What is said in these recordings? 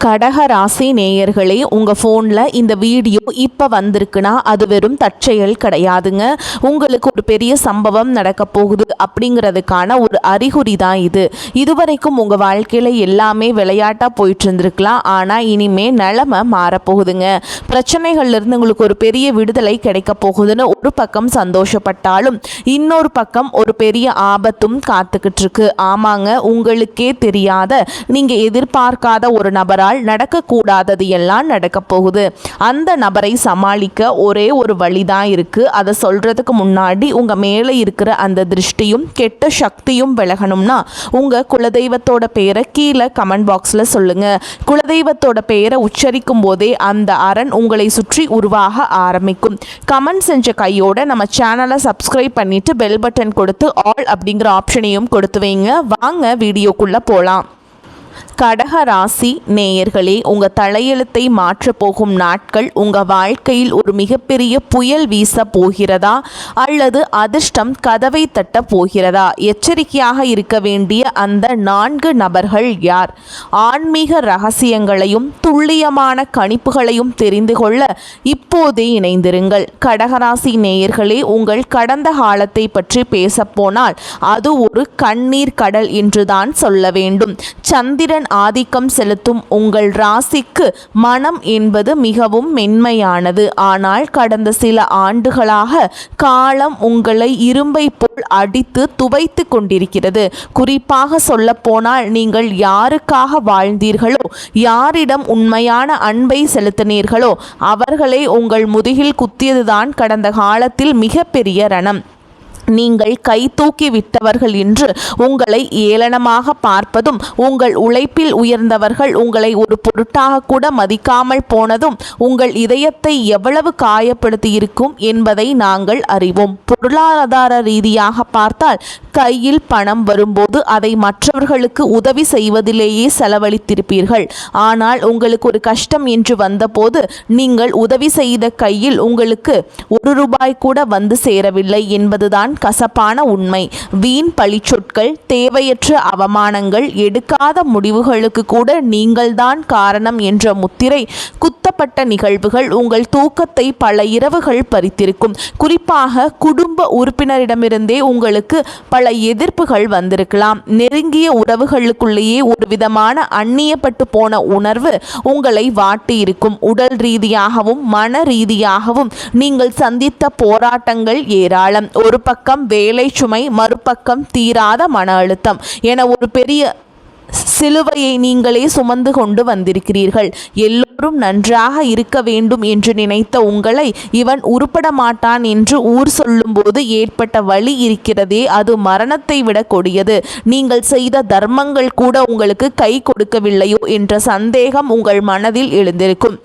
கடக ராசி நேயர்களே, உங்கள் ஃபோனில் இந்த வீடியோ இப்போ வந்திருக்குன்னா அது வெறும் தற்செயல் கிடையாதுங்க. உங்களுக்கு ஒரு பெரிய சம்பவம் நடக்க போகுது அப்படிங்கிறதுக்கான ஒரு அறிகுறி தான் இது. இதுவரைக்கும் உங்கள் வாழ்க்கையில் எல்லாமே விளையாட்டாக போயிட்டு இருந்திருக்கலாம். ஆனால் இனிமே நிலைமை மாறப்போகுதுங்க. பிரச்சனைகள்லேருந்து உங்களுக்கு ஒரு பெரிய விடுதலை கிடைக்க போகுதுன்னு ஒரு பக்கம் சந்தோஷப்பட்டாலும் இன்னொரு பக்கம் ஒரு பெரிய ஆபத்தும் காத்துக்கிட்டு இருக்கு. ஆமாங்க, உங்களுக்கே தெரியாத நீங்கள் எதிர்பார்க்காத ஒரு நபரால் நடக்கக்கூடாதது எல்லாம் நடக்க போகுது. அந்த நபரை சமாளிக்க ஒரே ஒரு வழிதான் இருக்கு. அதை சொல்றதுக்கு முன்னாடி உங்க மேலே இருக்கிற அந்த திருஷ்டியும் கெட்ட சக்தியும் விலகணும்னா உங்க குலதெய்வத்தோட பெயரை கீழே கமெண்ட் பாக்ஸ்ல சொல்லுங்க. குலதெய்வத்தோட பெயரை உச்சரிக்கும் போதே அந்த அரண் உங்களை சுற்றி உருவாக ஆரம்பிக்கும். கமெண்ட் செஞ்ச கையோட நம்ம சேனலை சப்ஸ்கிரைப் பண்ணிட்டு பெல் பட்டன் கொடுத்து ஆல் அப்படிங்கிற ஆப்ஷனையும் கொடுத்து வைங்க. வாங்க வீடியோக்குள்ள போலாம். கடக ராசி நேயர்களே, உங்கள் தலையெழுத்தை மாற்றப் போகும் நாட்கள் உங்கள் வாழ்க்கையில் ஒரு மிகப்பெரிய புயல் வீச போகிறதா அல்லது அதிர்ஷ்டம் கதவை தட்ட போகிறதா? எச்சரிக்கையாக இருக்க வேண்டிய அந்த 4 நபர்கள் யார்? ஆன்மீக ரகசியங்களையும் துல்லியமான கணிப்புகளையும் தெரிந்து கொள்ள இப்போதே இணைந்திருங்கள். கடகராசி நேயர்களே, உங்கள் கடந்த காலத்தை பற்றி பேசப்போனால் அது ஒரு கண்ணீர் கடல் என்றுதான் சொல்ல வேண்டும். சந்திரன் ஆதிக்கம் செலுத்தும் உங்கள் ராசிக்கு மனம் என்பது மிகவும் மென்மையானது. ஆனால் கடந்த சில ஆண்டுகளாக காலம் உங்களை இரும்பை போல் அடித்து துவைத்து கொண்டிருக்கிறது. குறிப்பாக சொல்ல போனால் நீங்கள் யாருக்காக வாழ்ந்தீர்களோ, யாரிடம் உண்மையான அன்பை செலுத்தினீர்களோ அவர்களே உங்கள் முதுகில் குத்தியதுதான் கடந்த காலத்தில் மிகப்பெரிய ரணம். நீங்கள் கை தூக்கி விட்டவர்கள் என்று உங்களை ஏளனமாக பார்ப்பதும், உங்கள் உழைப்பில் உயர்ந்தவர்கள் உங்களை ஒரு பொருட்டாக கூட மதிக்காமல் போனதும் உங்கள் இதயத்தை எவ்வளவு காயப்படுத்தி இருக்கும் என்பதை நாங்கள் அறிவோம். பொருளாதார ரீதியாக பார்த்தால் கையில் பணம் வரும்போது அதை மற்றவர்களுக்கு உதவி செய்வதிலேயே செலவழித்திருப்பீர்கள். ஆனால் உங்களுக்கு ஒரு கஷ்டம் என்று வந்தபோது நீங்கள் உதவி செய்த கையில் உங்களுக்கு ₹1 கூட வந்து சேரவில்லை என்பதுதான் கசப்பான உண்மை. வீண் பழிச்சொற்கள், தேவையற்ற அவமானங்கள், எடுக்காத முடிவுகளுக்கு கூட நீங்கள்தான் காரணம் என்ற முத்திரை குத்தப்பட்ட நிகழ்வுகள் உங்கள் தூக்கத்தை பல இரவுகள் பறித்திருக்கும். குறிப்பாக குடும்ப உறுப்பினரிடமிருந்தே உங்களுக்கு பல எதிர்ப்புகள் வந்திருக்கலாம். நெருங்கிய உறவுகளுக்குள்ளேயே ஒரு விதமான அந்நியப்பட்டு போன உணர்வு உங்களை வாட்டி இருக்கும். உடல் ரீதியாகவும் மன ரீதியாகவும் நீங்கள் சந்தித்த போராட்டங்கள் ஏராளம். ஒரு பக்கம் வேலை சுமை, மறுபக்கம் தீராத மன அழுத்தம் என ஒரு பெரிய சிலுவையை நீங்களே சுமந்து கொண்டு வந்திருக்கிறீர்கள். எல்லோரும் நன்றாக இருக்க வேண்டும் என்று நினைத்த உங்களை இவன் உருப்பட மாட்டான் என்று ஊர் சொல்லும்போது ஏற்பட்ட வலி இருக்கிறதே, அது மரணத்தை விட கொடியது. நீங்கள் செய்த தர்மங்கள் கூட உங்களுக்கு கை கொடுக்கவில்லையோ என்ற சந்தேகம் உங்கள் மனதில் எழுந்திருக்கும்.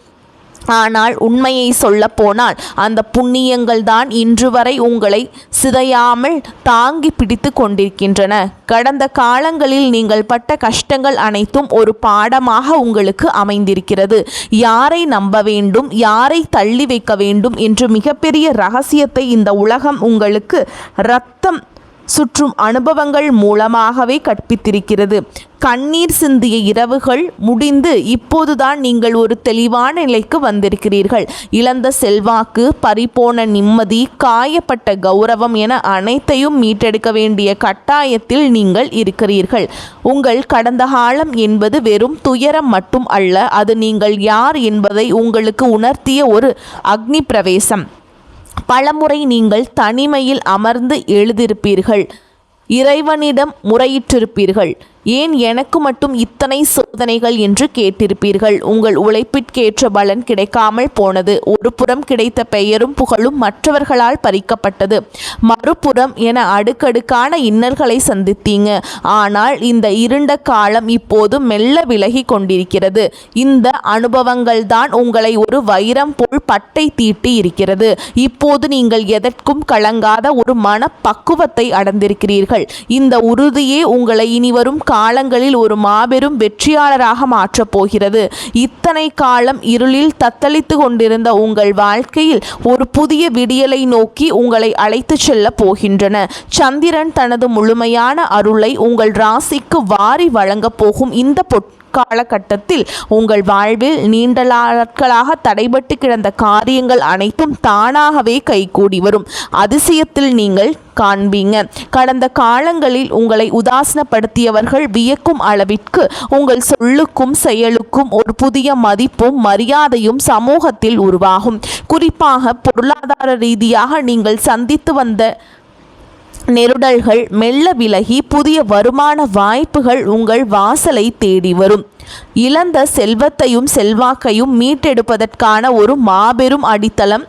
ஆனால் உண்மையை சொல்ல போனால் அந்த புண்ணியங்கள் தான் இன்று வரை உங்களை சிதையாமல் தாங்கி பிடித்து கொண்டிருக்கின்றன. கடந்த காலங்களில் நீங்கள் பட்ட கஷ்டங்கள் அனைத்தும் ஒரு பாடமாக உங்களுக்கு அமைந்திருக்கிறது. யாரை நம்ப வேண்டும், யாரை தள்ளி வைக்க வேண்டும் என்று மிகப்பெரிய ரகசியத்தை இந்த உலகம் உங்களுக்கு ரத்தம் சுற்றும் அனுபவங்கள் மூலமாகவே கற்பித்திருக்கிறது. கண்ணீர் சிந்திய இரவுகள் முடிந்து இப்போதுதான் நீங்கள் ஒரு தெளிவான நிலைக்கு வந்திருக்கிறீர்கள். இழந்த செல்வாக்கு, பறிபோன நிம்மதி, காயப்பட்ட கௌரவம் என அனைத்தையும் மீட்டெடுக்க வேண்டிய கட்டாயத்தில் நீங்கள் இருக்கிறீர்கள். உங்கள் கடந்த காலம் என்பது வெறும் துயரம் மட்டும் அல்ல, அது நீங்கள் யார் என்பதை உங்களுக்கு உணர்த்திய ஒரு அக்னி பிரவேசம். பலமுறை நீங்கள் தனிமையில் அமர்ந்து எழுதியிருப்பீர்கள். இறைவனிடம் முறையிட்டிருப்பீர்கள். ஏன் எனக்கு மட்டும் இத்தனை சோதனைகள் என்று கேட்டிருப்பீர்கள். உங்கள் உழைப்பிற்கேற்ற பலன் கிடைக்காமல் போனது. ஒரு புறம் கிடைத்த பெயரும் புகழும் மற்றவர்களால் பறிக்கப்பட்டது. மறுபுறம் என அடுக்கடுக்கான இன்னல்களை சந்தித்தீங்க. ஆனால் இந்த இருண்ட காலம் இப்போது மெல்ல விலகி கொண்டிருக்கிறது. இந்த அனுபவங்கள் தான் உங்களை ஒரு வைரம் போல் பட்டை தீட்டி இருக்கிறது. இப்போது நீங்கள் எதற்கும் கலங்காத ஒரு மனப்பக்குவத்தை அடைந்திருக்கிறீர்கள். இந்த உறுதியே உங்களை இனிவரும் காலங்களில் ஒரு மாபெரும் வெற்றியாளராக மாற்றப் போகிறது. இத்தனை காலம் இருளில் தத்தளித்து கொண்டிருந்த உங்கள் வாழ்க்கையில் ஒரு புதிய விடியலை நோக்கி உங்களை அழைத்து செல்ல போகின்றன. சந்திரன் தனது முழுமையான அருளை உங்கள் ராசிக்கு வாரி வழங்கப் போகும் இந்த இக்காலகட்டத்தில் உங்கள் வாழ்வில் நீண்ட நாட்களாக தடைபட்டு கிடந்த காரியங்கள் அனைத்தும் தானாகவே கைகூடி வரும் அதிசயத்தில் நீங்கள் காண்பீங்க. கடந்த காலங்களில் உங்களை உதாசனப்படுத்தியவர்கள் வியக்கும் அளவிற்கு உங்கள் சொல்லுக்கும் செயலுக்கும் ஒரு புதிய மதிப்பும் மரியாதையும் சமூகத்தில் உருவாகும். குறிப்பாக பொருளாதார ரீதியாக நீங்கள் சந்தித்து வந்த நெருடல்கள் மெல்ல விலகி புதிய வருமான வாய்ப்புகள் உங்கள் வாசலை தேடி வரும். இழந்த செல்வத்தையும் செல்வாக்கையும் மீட்டெடுப்பதற்கான ஒரு மாபெரும் அடித்தளம்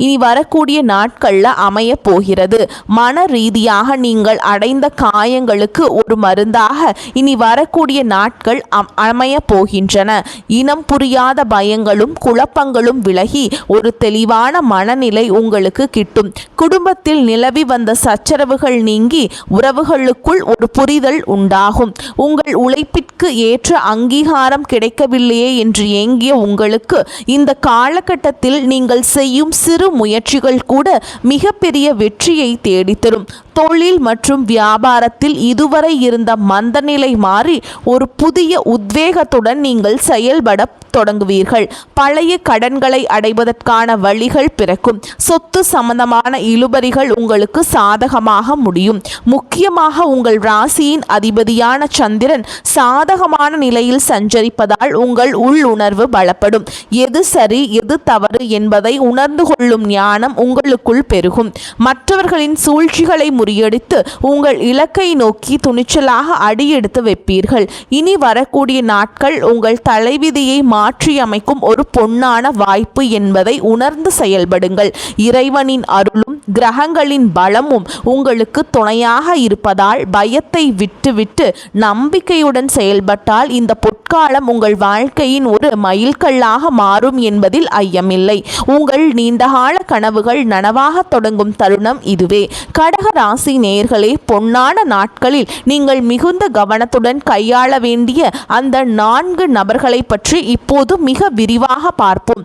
இனி வரக்கூடிய நாட்களில் அமைய போகிறது. மன ரீதியாக நீங்கள் அடைந்த காயங்களுக்கு ஒரு மருந்தாக இனி வரக்கூடிய நாட்கள் அமைய போகின்றன. இனம் புரியாத பயங்களும் குழப்பங்களும் விலகி ஒரு தெளிவான மனநிலை உங்களுக்கு கிட்டும். குடும்பத்தில் நிலவி வந்த சச்சரவுகள் நீங்கி உறவுகளுக்குள் ஒரு புரிதல் உண்டாகும். உங்கள் உழைப்பிற்கு ஏற்ற அங்கீகாரம் கிடைக்கவில்லையே என்று ஏங்கிய உங்களுக்கு இந்த காலகட்டத்தில் நீங்கள் செய்யும் சிறு முயற்சிகள் கூட மிகப்பெரிய வெற்றியை தேடித்தரும். தொழில் மற்றும் வியாபாரத்தில் இதுவரை இருந்த மந்தநிலை மாறி ஒரு புதிய உத்வேகத்துடன் நீங்கள் செயல்பட தொடங்குவீர்கள். பழைய கடன்களை அடைவதற்கான வழிகள் பிறக்கும். சொத்து சம்பந்தமான இழுபறிகள் உங்களுக்கு சாதகமாக முடியும். முக்கியமாக உங்கள் ராசியின் அதிபதியான சந்திரன் சாதகமான நிலையில் சஞ்சரிப்பதால் உங்கள் உள்ளுணர்வு பலப்படும். எது சரி எது தவறு என்பதை உணர்ந்து கொள்ளும் ஞானம் உங்களுக்குள் பெருகும். மற்றவர்களின் சூழ்ச்சிகளை முறியடித்து உங்கள் இலக்கை நோக்கி துணிச்சலாக அடியெடுத்து வைப்பீர்கள். இனி வரக்கூடிய நாட்கள் உங்கள் தலைவிதியை மாற்றியமைக்கும் ஒரு பொன்னான வாய்ப்பு என்பதை உணர்ந்து செயல்படுங்கள். இறைவனின் அருளும் கிரகங்களின் பலமும் உங்களுக்கு துணையாக இருப்பதால் பயத்தை விட்டுவிட்டு நம்பிக்கையுடன் செயல்பட்டால் இந்த பொற்காலம் உங்கள் வாழ்க்கையின் ஒரு மைல்கல்லாக மாறும் என்பதில் ஐயமில்லை. உங்கள் நீண்டகால கனவுகள் நனவாக தொடங்கும் தருணம் இதுவே. கடக ராசி நேயர்களே, பொன்னான நாட்களில் நீங்கள் மிகுந்த கவனத்துடன் கையாள வேண்டிய அந்த 4 நபர்களை பற்றி இப்போது மிக விரிவாக பார்ப்போம்.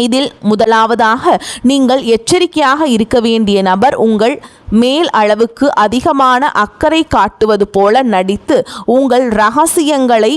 இதில் முதலாவதாக நீங்கள் எச்சரிக்கையாக இருக்க வேண்டிய நபர் உங்கள் மேல் அளவுக்கு அதிகமான அக்கறை காட்டுவது போல நடித்து உங்கள் இரகசியங்களை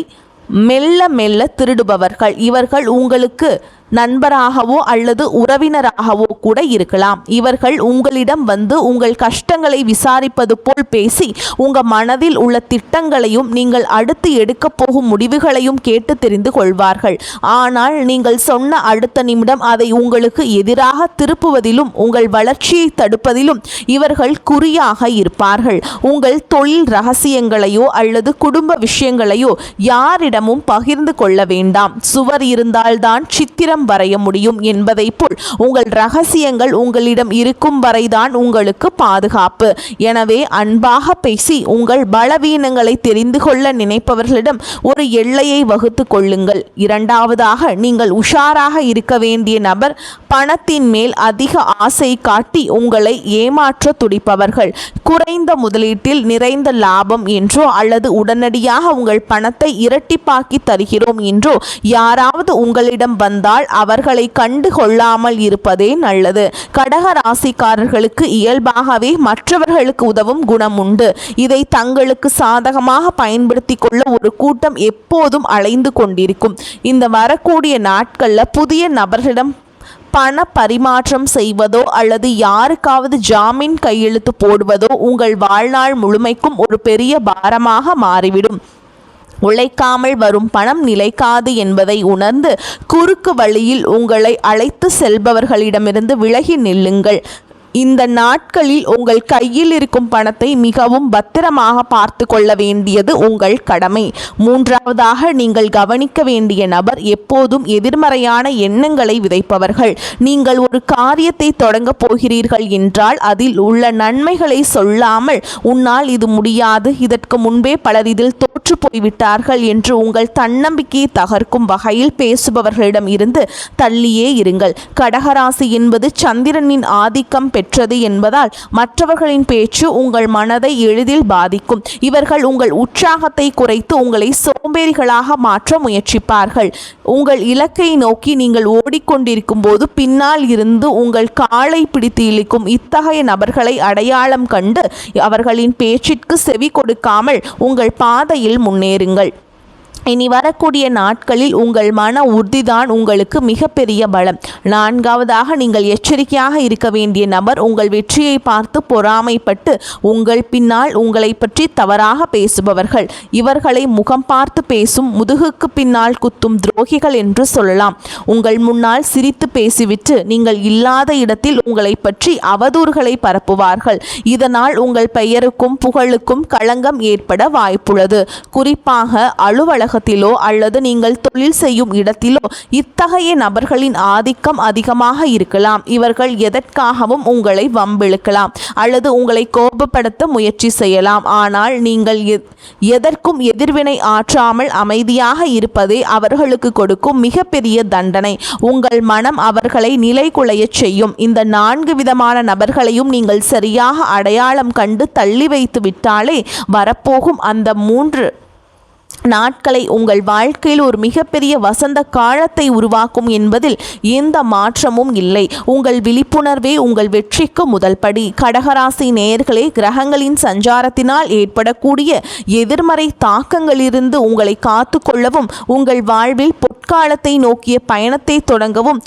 மெல்ல மெல்ல திருடுபவர்கள். இவர்கள் உங்களுக்கு நண்பராகவோ அல்லது உறவினராகவோ கூட இருக்கலாம். இவர்கள் உங்களிடம் வந்து உங்கள் கஷ்டங்களை விசாரிப்பது போல் பேசி உங்கள் மனதில் உள்ள திட்டங்களையும் நீங்கள் அடுத்து எடுக்கப் போகும் முடிவுகளையும் கேட்டு தெரிந்து கொள்வார்கள். ஆனால் நீங்கள் சொன்ன அடுத்த நிமிடம் அதை உங்களுக்கு எதிராக திருப்புவதிலும் உங்கள் வளர்ச்சியை தடுப்பதிலும் இவர்கள் குறியாக இருப்பார்கள். உங்கள் தொழில் ரகசியங்களையோ அல்லது குடும்ப விஷயங்களையோ யாரிடமும் பகிர்ந்து கொள்ள வேண்டாம். சுவர் இருந்தால்தான் சித்திரம் வரைய முடியும் என்பதை போல் உங்கள் ரகசியங்கள் உங்களிடம் இருக்கும் வரைதான் உங்களுக்கு பாதுகாப்பு. எனவே அன்பாக பேசி உங்கள் பலவீனங்களை தெரிந்து கொள்ள நினைப்பவர்களிடம் ஒரு எல்லையை வகுத்து கொள்ளுங்கள். இரண்டாவதாக நீங்கள் உஷாராக இருக்க வேண்டிய நபர் பணத்தின் மேல் அதிக ஆசை காட்டி உங்களை ஏமாற்ற துடிப்பவர்கள். குறைந்த முதலீட்டில் நிறைந்த லாபம் என்றோ அல்லது உடனடியாக உங்கள் பணத்தை இரட்டிப்பாக்கி தருகிறோம் என்றோ யாராவது உங்களிடம் வந்தால் அவர்களை கண்டு கொள்ளாமல் இருப்பதே நல்லது. கடக ராசிக்காரர்களுக்கு இயல்பாகவே மற்றவர்களுக்கு உதவும் குணம் உண்டு. இதை தங்களுக்கு சாதகமாக பயன்படுத்தி கொள்ள ஒரு கூட்டம் எப்போதும் அலைந்து கொண்டிருக்கும். இந்த வரக்கூடிய நாட்களில் புதிய நபர்களிடம் பண பரிமாற்றம் செய்வதோ அல்லது யாருக்காவது ஜாமீன் கையெழுத்து போடுவதோ உங்கள் வாழ்நாள் முழுமைக்கும் ஒரு பெரிய பாரமாக மாறிவிடும். உழைக்காமல் வரும் பணம் நிலைக்காது என்பதை உணர்ந்து குறுக்கு வழியில் உங்களை அழைத்து செல்பவர்களிடமிருந்து விலகி நில்லுங்கள். இந்த நாட்களில் உங்கள் கையில் இருக்கும் பணத்தை மிகவும் பத்திரமாக பார்த்து கொள்ள வேண்டியது உங்கள் கடமை. மூன்றாவதாக நீங்கள் கவனிக்க வேண்டிய நபர் எப்போதும் எதிர்மறையான எண்ணங்களை விதைப்பவர்கள். நீங்கள் ஒரு காரியத்தை தொடங்க போகிறீர்கள் என்றால் அதில் உள்ள நன்மைகளை சொல்லாமல் உன்னால் இது முடியாது, இதற்கு முன்பே பலர் இதில் தோற்று போய்விட்டார்கள் என்று உங்கள் தன்னம்பிக்கையை தகர்க்கும் வகையில் பேசுபவர்களிடம் இருந்து தள்ளியே இருங்கள். கடகராசி என்பது சந்திரனின் ஆதிக்கம் பெற்றது என்பதால் மற்றவர்களின் பேச்சு உங்கள் மனதை எளிதில் பாதிக்கும். இவர்கள் உங்கள் உற்சாகத்தை குறைத்து உங்களை சோம்பேறிகளாக மாற்ற முயற்சிப்பார்கள். உங்கள் இலக்கை நோக்கி நீங்கள் ஓடிக்கொண்டிருக்கும் போது பின்னால் இருந்து உங்கள் காலை பிடித்து இழுக்கும் இத்தகைய நபர்களை அடையாளம் கண்டு அவர்களின் பேச்சிற்கு செவி கொடுக்காமல் உங்கள் பாதையில் முன்னேறுங்கள். இனி வரக்கூடிய நாட்களில் உங்கள் மன உறுதிதான் உங்களுக்கு மிகப்பெரிய பலம். 4வதாக நீங்கள் எச்சரிக்கையாக இருக்க வேண்டிய நபர் உங்கள் வெற்றியை பார்த்து பொறாமைப்பட்டு உங்கள் பின்னால் உங்களை பற்றி தவறாக பேசுபவர்கள். இவர்களை முகம் பார்த்து பேசும் முதுகுக்கு பின்னால் குத்தும் துரோகிகள் என்று சொல்லலாம். உங்கள் முன்னால் சிரித்து பேசிவிட்டு நீங்கள் இல்லாத இடத்தில் உங்களை பற்றி அவதூறுகளை பரப்புவார்கள். இதனால் உங்கள் பெயருக்கும் புகழுக்கும் களங்கம் ஏற்பட வாய்ப்புள்ளது. குறிப்பாக அலுவலகத்திலோ அல்லது நீங்கள் தொழில் செய்யும் இடத்திலோ இத்தகைய நபர்களின் ஆதிக்கம் அதிகமாக இருக்கலாம். இவர்கள் எதற்காகவும் உங்களை வம்பிழுக்கலாம் அல்லது உங்களை கோபப்படுத்த முயற்சி செய்யலாம். ஆனால் நீங்கள் எதற்கும் எதிர்வினை ஆற்றாமல் அமைதியாக இருப்பதே அவர்களுக்கு கொடுக்கும் மிகப்பெரிய தண்டனை. உங்கள் மனம் அவர்களை நிலைகுலையச் செய்யும். இந்த 4 விதமான நபர்களையும் நீங்கள் சரியாக அடையாளம் கண்டு தள்ளி வைத்து விட்டாலே வரப்போகும் அந்த 3 நாட்களை உங்கள் வாழ்க்கையில் ஒரு மிகப்பெரிய வசந்த காலத்தை உருவாக்கும் என்பதில் எந்த மாற்றமும் இல்லை. உங்கள் விழிப்புணர்வே உங்கள் வெற்றிக்கு முதல் படி. கடகராசி நேயர்களே, கிரகங்களின் சஞ்சாரத்தினால் ஏற்படக்கூடிய எதிர்மறை தாக்கங்களிலிருந்து உங்களை காத்து கொள்ளவும் உங்கள் வாழ்வில் பொற்காலத்தை நோக்கிய பயணத்தை தொடங்கவும்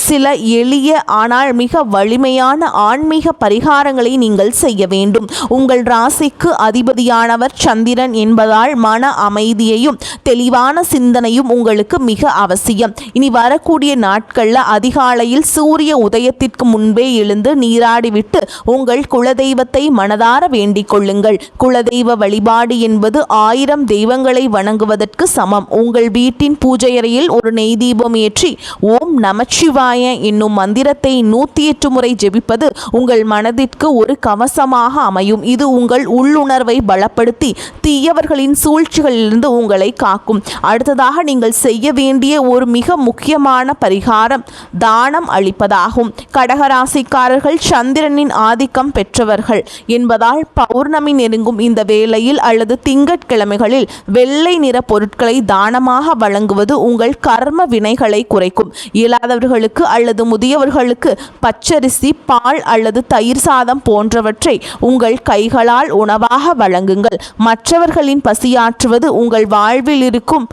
சில எளிய ஆனால் மிக வலிமையான ஆன்மீக பரிகாரங்களை நீங்கள் செய்ய வேண்டும். உங்கள் ராசிக்கு அதிபதியானவர் சந்திரன் என்பதால் மன அமைதியையும் தெளிவான சிந்தனையும் உங்களுக்கு மிக அவசியம். இனி வரக்கூடிய நாட்களில் அதிகாலையில் சூரிய உதயத்திற்கு முன்பே எழுந்து நீராடிவிட்டு உங்கள் குலதெய்வத்தை மனதார வேண்டிக் கொள்ளுங்கள். குலதெய்வ வழிபாடு என்பது 1000 தெய்வங்களை வணங்குவதற்கு சமம். உங்கள் வீட்டின் பூஜையறையில் ஒரு நெய் தீபம் ஏற்றி ஓம் நமச்சிவாய என்னும் மந்திரத்தை 108 முறை ஜெபிப்பது உங்கள் மனதிற்கு ஒரு கவசமாக அமையும். இது உங்கள் உள்ளுணர்வை பலப்படுத்தி தீயவர்களின் சூழ்ச்சிகளிலிருந்து உங்களை காக்கும். அடுத்ததாக நீங்கள் செய்ய வேண்டிய ஒரு மிக முக்கியமான பரிகாரம் தானம் அளிப்பதாகும். கடகராசிக்காரர்கள் சந்திரனின் ஆதிக்கம் பெற்றவர்கள் என்பதால் பௌர்ணமி நெருங்கும் இந்த வேளையில் அல்லது திங்கட்கிழமைகளில் வெள்ளை நிற பொருட்களை தானமாக வழங்குவது உங்கள் கர்ம வினைகளை குறைக்கும். இயலாதவர்களுக்கு அல்லது முதியவர்களுக்கு பச்சரிசி, பால் அல்லது தயிர் சாதம் போன்றவற்றை உங்கள் கைகளால் உணவாக வழங்குங்கள். மற்றவர்களின் பசியாற்றுவது உங்கள் வாழ்வில் இருக்கும்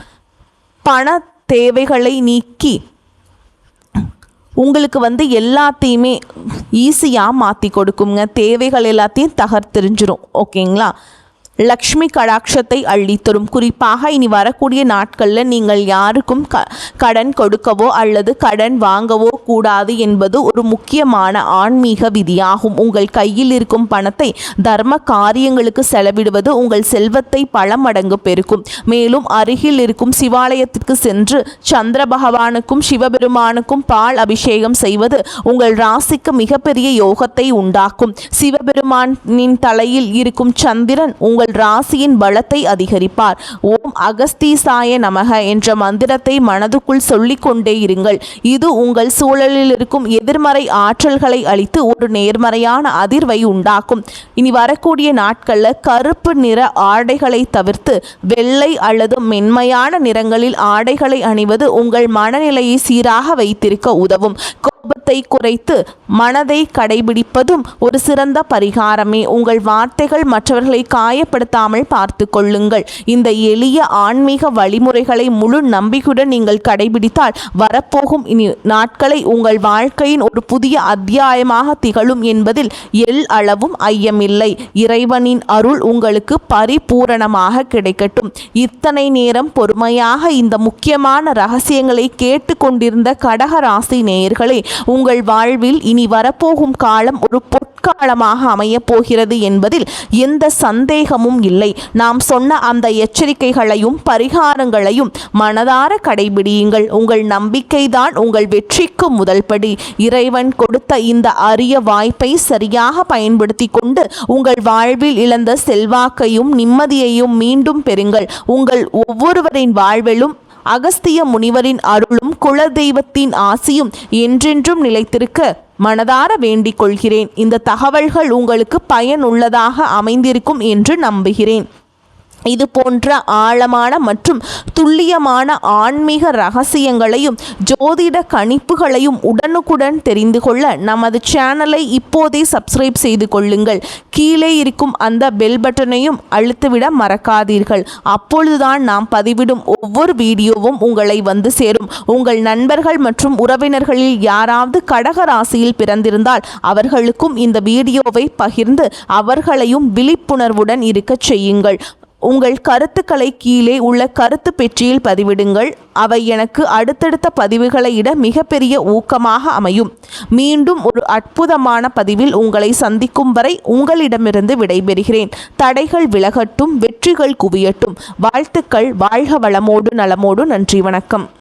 பண தேவைகளை நீக்கி உங்களுக்கு எல்லாத்தையுமே ஈஸியாக மாற்றி கொடுக்குங்க. தேவைகள் எல்லாத்தையும் தகர்த்தெறிஞ்சிரும். ஓகேங்களா? லக்ஷ்மி கடாட்சத்தை அள்ளித்தரும். குறிப்பாக இனி வரக்கூடிய நாட்களில் நீங்கள் யாருக்கும் கடன் கொடுக்கவோ அல்லது கடன் வாங்கவோ கூடாது என்பது ஒரு முக்கியமான ஆன்மீக விதியாகும். உங்கள் கையில் இருக்கும் பணத்தை தர்ம காரியங்களுக்கு செலவிடுவது உங்கள் செல்வத்தை பல மடங்கு பெருக்கும். மேலும் அருகில் இருக்கும் சிவாலயத்திற்கு சென்று சந்திர பகவானுக்கும் சிவபெருமானுக்கும் பால் அபிஷேகம் செய்வது உங்கள் ராசிக்கு மிகப்பெரிய யோகத்தை உண்டாக்கும். சிவபெருமானின் தலையில் இருக்கும் சந்திரன் உங்கள் ராசியின் பலத்தை அதிகரிப்பார். ஓம் அகஸ்தீசாய நமக என்ற மந்திரத்தை மனதுக்குள் சொல்லிக்கொண்டே இருங்கள். இது உங்கள் சூழலில் இருக்கும் எதிர்மறை ஆற்றல்களை அளித்து ஒரு நேர்மறையான அதிர்வை உண்டாக்கும். இனி வரக்கூடிய நாட்களில் கருப்பு நிற ஆடைகளை தவிர்த்து வெள்ளை அல்லது மென்மையான நிறங்களில் ஆடைகளை அணிவது உங்கள் மனநிலையை சீராக வைத்திருக்க உதவும். கோபத்தை குறைத்து மனதை கடைபிடிப்பதும் ஒரு சிறந்த பரிகாரமே. உங்கள் வார்த்தைகள் மற்றவர்களை காயப்படுத்தாமல் பார்த்து கொள்ளுங்கள். இந்த எளிய ஆன்மீக வழிமுறைகளை முழு நம்பிக்கையுடன் நீங்கள் கடைபிடித்தால் வரப்போகும் இனி நாட்களை உங்கள் வாழ்க்கையின் ஒரு புதிய அத்தியாயமாக திகழும் என்பதில் அளவும் ஐயமில்லை. இறைவனின் அருள் உங்களுக்கு பரிபூரணமாக கிடைக்கட்டும். இத்தனை நேரம் பொறுமையாக இந்த முக்கியமான ரகசியங்களை கேட்டுக்கொண்டிருந்த கடக ராசி நேயர்களே, உங்கள் வாழ்வில் இனி வரப்போகும் காலம் ஒரு பொற்காலமாக அமையப் போகிறது என்பதில் எந்த சந்தேகமும் இல்லை. நாம் சொன்ன அந்த எச்சரிக்கைகளையும் பரிகாரங்களையும் மனதார கடைபிடியுங்கள். உங்கள் நம்பிக்கைதான் உங்கள் வெற்றிக்கு முதல் படி. இறைவன் கொடுத்த இந்த அரிய வாய்ப்பை சரியாக பயன்படுத்தி கொண்டு உங்கள் வாழ்வில் இழந்த செல்வாக்கையும் நிம்மதியையும் மீண்டும் பெறுங்கள். உங்கள் ஒவ்வொருவரின் வாழ்விலும் அகஸ்திய முனிவரின் அருளும் குலதெய்வத்தின் ஆசியும் என்றென்றும் நிலைத்திருக்க மனதார வேண்டிக் கொள்கிறேன். இந்த தகவல்கள் உங்களுக்கு பயனுள்ளதாக அமைந்திருக்கும் என்று நம்புகிறேன். இது போன்ற ஆழமான மற்றும் துல்லியமான ஆன்மீக ரகசியங்களையும் ஜோதிட கணிப்புகளையும் உடனுக்குடன் தெரிந்து கொள்ள நமது சேனலை இப்போதே சப்ஸ்கிரைப் செய்து கொள்ளுங்கள். கீழே இருக்கும் அந்த பெல் பட்டனையும் அழுத்திவிட மறக்காதீர்கள். அப்பொழுதுதான் நாம் பதிவிடும் ஒவ்வொரு வீடியோவும் உங்களை வந்து சேரும். உங்கள் நண்பர்கள் மற்றும் உறவினர்களில் யாராவது கடக ராசியில் பிறந்திருந்தால் அவர்களுக்கும் இந்த வீடியோவை பகிர்ந்து அவர்களையும் விழிப்புணர்வுடன் இருக்கச் செய்யுங்கள். உங்கள் கருத்துக்களை கீழே உள்ள கருத்து பெட்டியில் பதிவிடுங்கள். அவை எனக்கு அடுத்தடுத்த பதிவுகளை இட மிகப்பெரிய ஊக்கமாக அமையும். மீண்டும் ஒரு அற்புதமான பதிவில் உங்களை சந்திக்கும் வரை உங்களிடமிருந்து விடைபெறுகிறேன். தடைகள் விலகட்டும், வெற்றிகள் குவியட்டும். வாழ்த்துக்கள். வாழ்க வளமோடு நலமோடு. நன்றி, வணக்கம்.